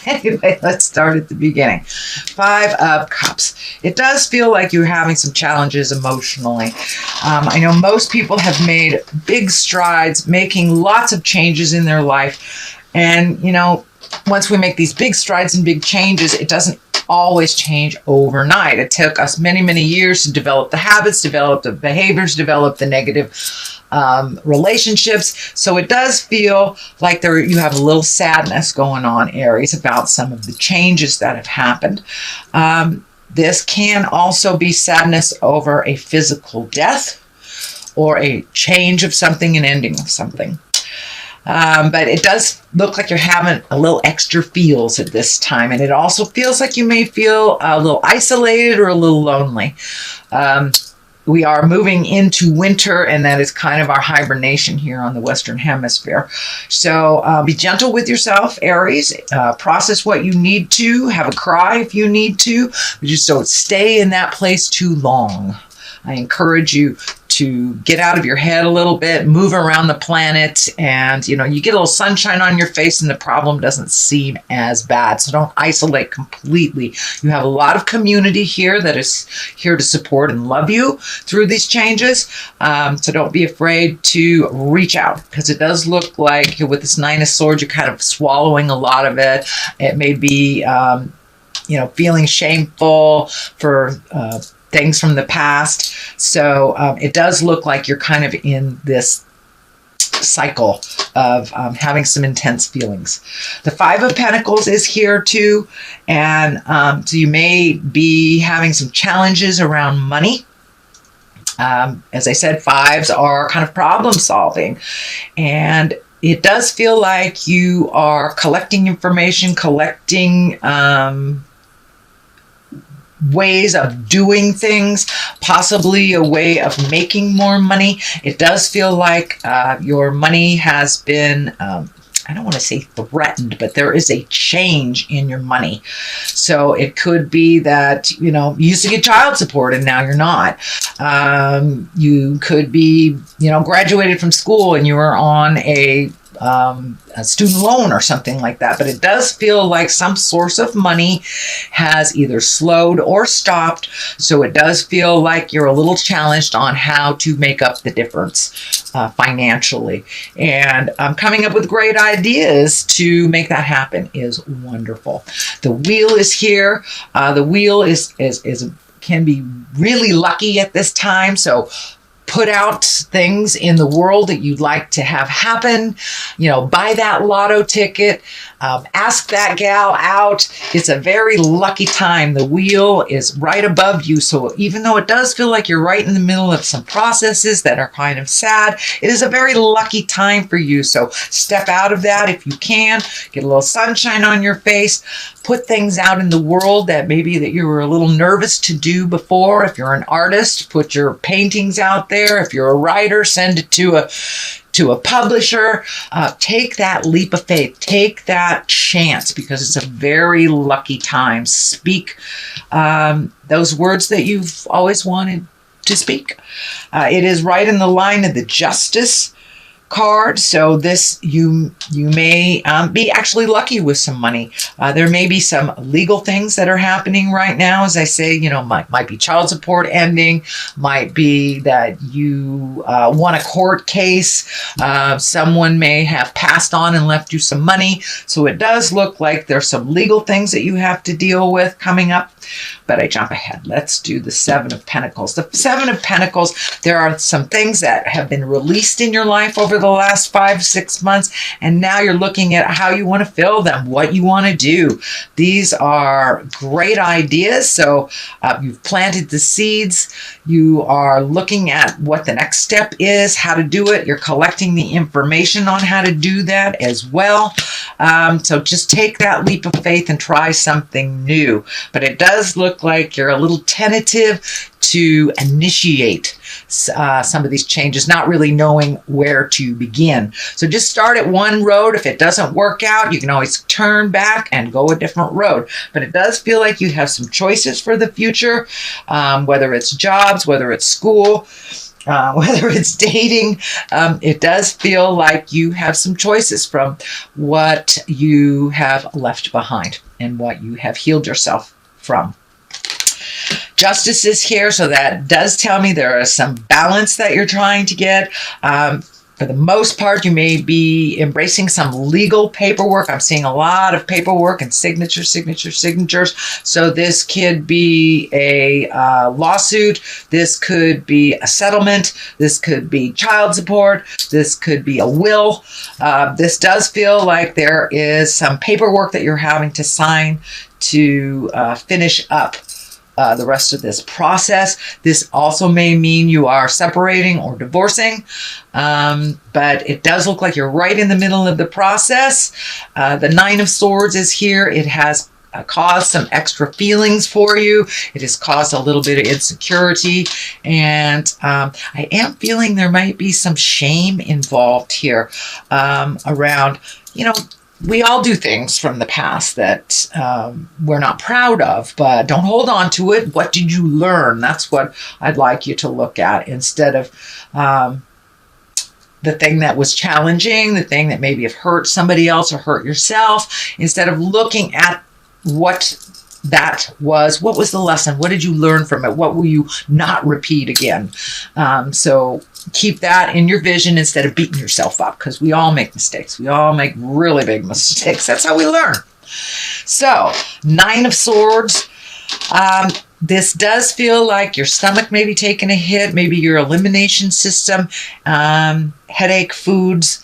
Anyway, let's start at the beginning. 5 of Cups. It does feel like you're having some challenges emotionally. I know most people have made big strides, making lots of changes in their life. And, once we make these big strides and big changes, it doesn't always change overnight. It took us many, many years to develop the habits, develop the behaviors, develop the negative relationships. So it does feel like you have a little sadness going on, Aries, about some of the changes that have happened. This can also be sadness over a physical death or a change of something, an ending of something. But it does look like you're having a little extra feels at this time. And it also feels like you may feel a little isolated or a little lonely. We are moving into winter, and that is kind of our hibernation here on the Western Hemisphere. So be gentle with yourself, Aries. Process what you need to. Have a cry if you need to. But just don't stay in that place too long. I encourage you to get out of your head a little bit, move around the planet, and you get a little sunshine on your face and the problem doesn't seem as bad. So don't isolate completely. You have a lot of community here that is here to support and love you through these changes. So don't be afraid to reach out, because it does look like with this 9 of Swords, you're kind of swallowing a lot of it. It may be, feeling shameful for things from the past. So it does look like you're kind of in this cycle of having some intense feelings. The 5 of Pentacles is here too. And so you may be having some challenges around money. As I said, 5s are kind of problem solving. And it does feel like you are collecting information, collecting ways of doing things, possibly a way of making more money. It does feel like your money has been, I don't want to say threatened, but there is a change in your money. So it could be that, you used to get child support and now you're not. You could be, graduated from school and you were on a student loan or something like that. But it does feel like some source of money has either slowed or stopped. So it does feel like you're a little challenged on how to make up the difference financially. And coming up with great ideas to make that happen is wonderful. The Wheel is here. The Wheel is can be really lucky at this time. So put out things in the world that you'd like to have happen. Buy that lotto ticket. Ask that gal out. It's a very lucky time. The Wheel is right above you. So even though it does feel like you're right in the middle of some processes that are kind of sad, it is a very lucky time for you. So step out of that if you can. Get a little sunshine on your face. Put things out in the world that maybe that you were a little nervous to do before. If you're an artist, put your paintings out there. If you're a writer, send it to a publisher. Take that leap of faith. Take that chance, because it's a very lucky time. Speak those words that you've always wanted to speak. It is right in the line of the Justice card. So this, you may be actually lucky with some money. There may be some legal things that are happening right now. As I say, might be child support ending, might be that you won a court case. Someone may have passed on and left you some money. So it does look like there's some legal things that you have to deal with coming up. But I jump ahead. Let's do the 7 of Pentacles. The 7 of Pentacles, there are some things that have been released in your life over the last 5-6 months, and now you're looking at how you want to fill them, what you want to do. These are great ideas. So you've planted the seeds. You are looking at what the next step is, how to do it. You're collecting the information on how to do that as well. So just take that leap of faith and try something new. But it does look like you're a little tentative to initiate some of these changes, not really knowing where to begin. So just start at one road. If it doesn't work out, you can always turn back and go a different road. But it does feel like you have some choices for the future, whether it's jobs, whether it's school, whether it's dating, it does feel like you have some choices from what you have left behind and what you have healed yourself from. Justice is here, so that does tell me there is some balance that you're trying to get. For the most part, you may be embracing some legal paperwork. I'm seeing a lot of paperwork and signatures. So this could be a lawsuit. This could be a settlement. This could be child support. This could be a will. This does feel like there is some paperwork that you're having to sign to finish up the rest of this process. This also may mean you are separating or divorcing, but it does look like you're right in the middle of the process. The Nine of Swords is here. It has caused some extra feelings for you. It has caused a little bit of insecurity, and I am feeling there might be some shame involved here around, we all do things from the past that we're not proud of, but don't hold on to it. What did you learn? That's what I'd like you to look at, instead of the thing that was challenging, the thing that maybe have hurt somebody else or hurt yourself. Instead of looking at what that was, what was the lesson? What did you learn from it? What will you not repeat again? So keep that in your vision instead of beating yourself up, because we all make mistakes. We all make really big mistakes. That's how we learn. So, Nine of Swords. This does feel like your stomach may be taking a hit, maybe your elimination system, headache, foods,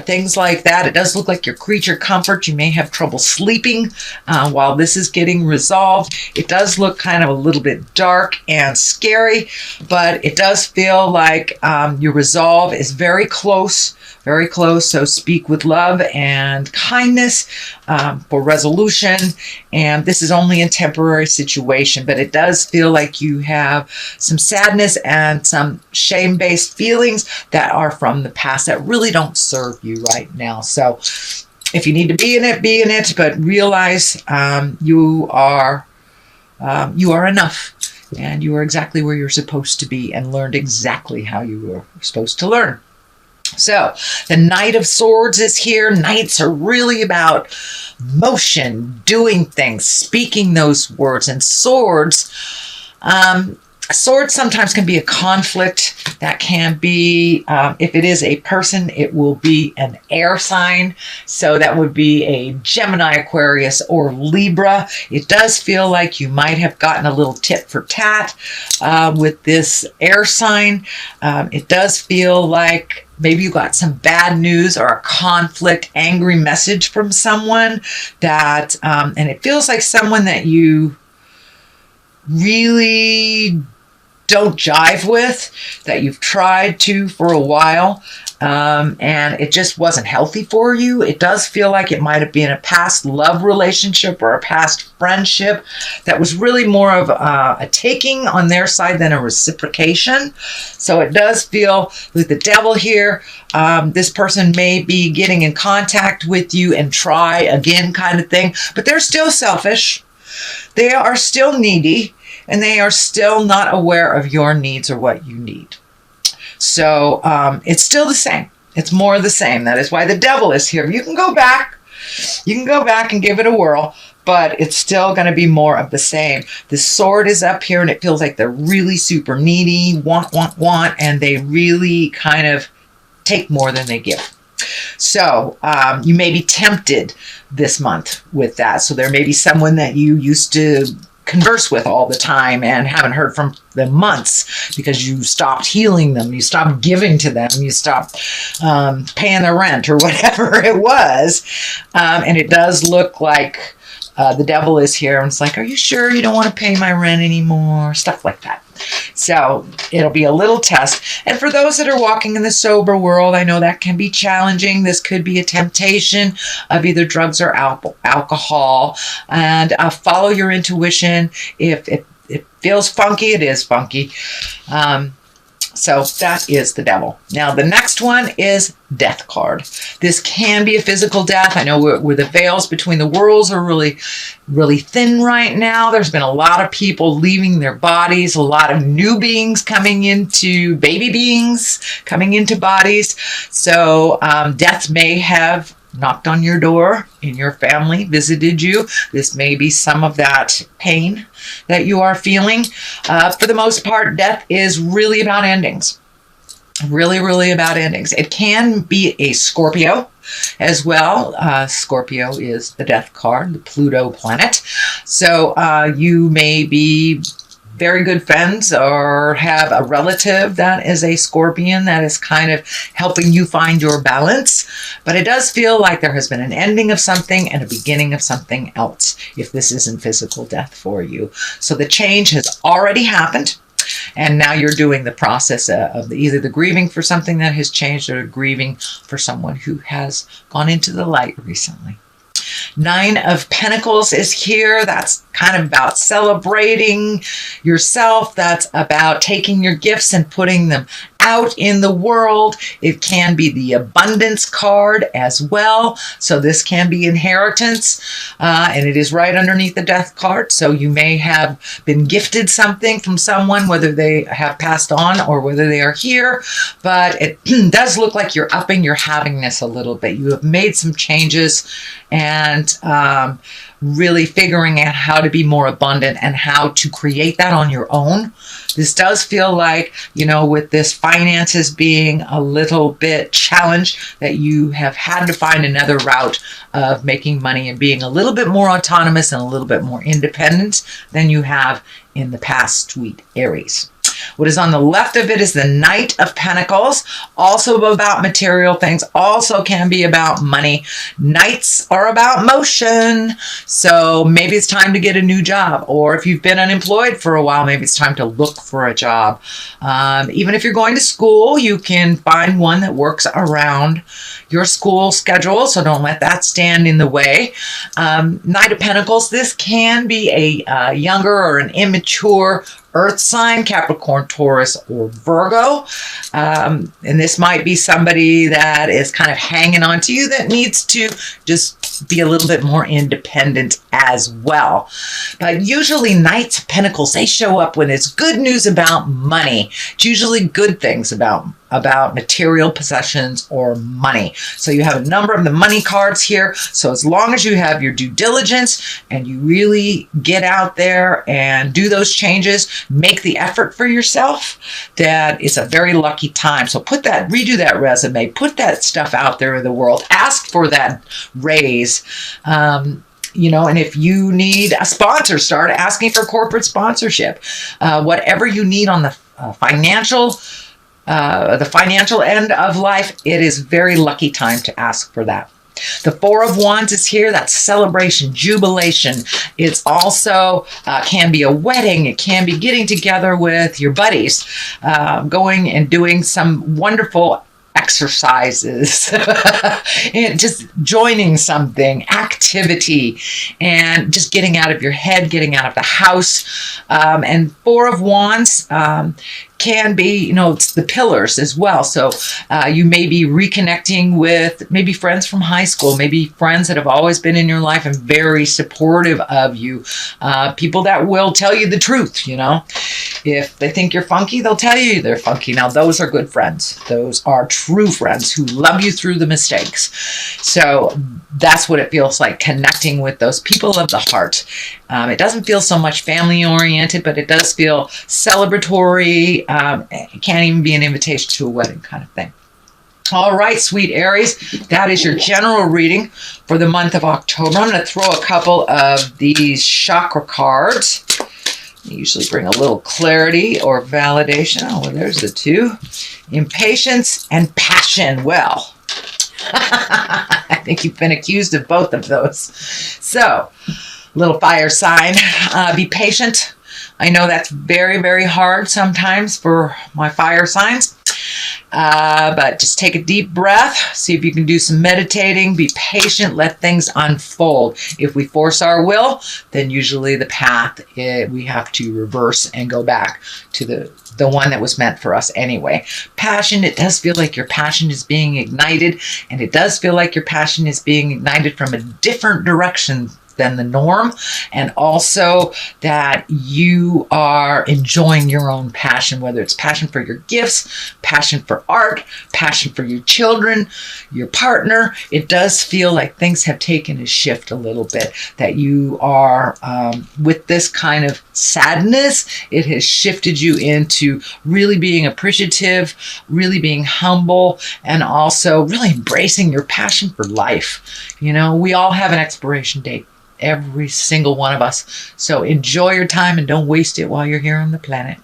things like that. It does look like your creature comfort. You may have trouble sleeping while this is getting resolved. It does look kind of a little bit dark and scary, but it does feel like your resolve is very close. Very close. So speak with love and kindness for resolution. And this is only a temporary situation, but it does feel like you have some sadness and some shame-based feelings that are from the past that really don't serve you right now. So if you need to be in it, but realize you are enough, and you are exactly where you're supposed to be, and learned exactly how you were supposed to learn. So the Knight of Swords is here. Knights are really about motion, doing things, speaking those words. And swords, swords sometimes can be a conflict. That can be, if it is a person, it will be an air sign. So that would be a Gemini, Aquarius, or Libra. It does feel like you might have gotten a little tit for tat with this air sign. It does feel like maybe you got some bad news or a conflict, angry message from someone that, and it feels like someone that you really don't jive with, that you've tried to for a while, and it just wasn't healthy for you. It does feel like it might have been a past love relationship or a past friendship that was really more of a taking on their side than a reciprocation. So it does feel with the Devil here, this person may be getting in contact with you and try again kind of thing, but they're still selfish. They are still needy, and they are still not aware of your needs or what you need. So it's still the same. It's more of the same. That is why the Devil is here. You can go back. You can go back and give it a whirl, but it's still going to be more of the same. The Sword is up here, and it feels like they're really super needy, want, and they really kind of take more than they give. So you may be tempted this month with that. So there may be someone that you used to converse with all the time and haven't heard from them months because you stopped healing them, you stopped giving to them, you stopped paying their rent or whatever it was. And it does look like the Devil is here, and it's like, are you sure you don't want to pay my rent anymore? Stuff like that. So it'll be a little test. And for those that are walking in the sober world, I know that can be challenging. This could be a temptation of either drugs or alcohol. And follow your intuition. If it feels funky, it is funky. So that is the devil. Now, the next one is death card. This can be a physical death. I know where the veils between the worlds are really, really thin right now. There's been a lot of people leaving their bodies, a lot of new beings coming into, baby beings coming into bodies. So death may have knocked on your door in your family, visited you. This may be some of that pain that you are feeling. For the most part, death is really about endings. Really, really about endings. It can be a Scorpio as well. Scorpio is the death card, the Pluto planet. So you may be very good friends or have a relative that is a Scorpion that is kind of helping you find your balance. But it does feel like there has been an ending of something and a beginning of something else if this isn't physical death for you. So the change has already happened. And now you're doing the process of either the grieving for something that has changed or grieving for someone who has gone into the light recently. 9 of Pentacles is here. That's kind of about celebrating yourself. That's about taking your gifts and putting them out in the world. It can be the abundance card as well. So this can be inheritance, and it is right underneath the death card. So you may have been gifted something from someone, whether they have passed on or whether they are here, but it does look like you're upping your havingness a little bit. You have made some changes and really figuring out how to be more abundant and how to create that on your own. This does feel like, you know, with this finances being a little bit challenged, that you have had to find another route of making money and being a little bit more autonomous and a little bit more independent than you have in the past, sweet Aries. What is on the left of it is the Knight of Pentacles, also about material things, also can be about money. Knights are about motion, so maybe it's time to get a new job, or if you've been unemployed for a while, maybe it's time to look for a job. Even if you're going to school, you can find one that works around your school schedule, so don't let that stand in the way. Knight of Pentacles, this can be a younger or an immature Earth sign, Capricorn, Taurus, or Virgo. And this might be somebody that is kind of hanging on to you that needs to just be a little bit more independent as well. But usually Knights of Pentacles, they show up when it's good news about money. It's usually good things about material possessions or money. So you have a number of the money cards here. So as long as you have your due diligence and you really get out there and do those changes, make the effort for yourself, that is a very lucky time. So redo that resume, put that stuff out there in the world, ask for that raise. You know, and if you need a sponsor, start asking for corporate sponsorship. Whatever you need on the financial end of life, it is very lucky time to ask for that. The Four of Wands is here. That's celebration, jubilation. It's also can be a wedding. It can be getting together with your buddies, going and doing some wonderful exercises, and just joining something, activity, and just getting out of your head, getting out of the house. And Four of Wands can be, you know, it's the pillars as well. So you may be reconnecting with maybe friends from high school, maybe friends that have always been in your life and very supportive of you. People that will tell you the truth, you know. If they think you're funky, they'll tell you they're funky. Now, those are good friends. Those are true friends who love you through the mistakes. So that's what it feels like, connecting with those people of the heart. It doesn't feel so much family-oriented, but it does feel celebratory. It can't even be an invitation to a wedding kind of thing. All right, sweet Aries, that is your general reading for the month of October. I'm going to throw a couple of these chakra cards. I usually bring a little clarity or validation. Oh, well, there's the two. Impatience and passion. Well, I think you've been accused of both of those. So, little fire sign. Be patient. I know that's very, very hard sometimes for my fire signs. But just take a deep breath. See if you can do some meditating. Be patient. Let things unfold. If we force our will, then usually the path, we have to reverse and go back to the one that was meant for us anyway. Passion, it does feel like your passion is being ignited, and it does feel like your passion is being ignited from a different direction than the norm, and also that you are enjoying your own passion, whether it's passion for your gifts, passion for art, passion for your children, your partner. It does feel like things have taken a shift a little bit, that you are with this kind of sadness, it has shifted you into really being appreciative, really being humble, and also really embracing your passion for life. You know, we all have an expiration date. Every single one of us. So enjoy your time and don't waste it while you're here on the planet.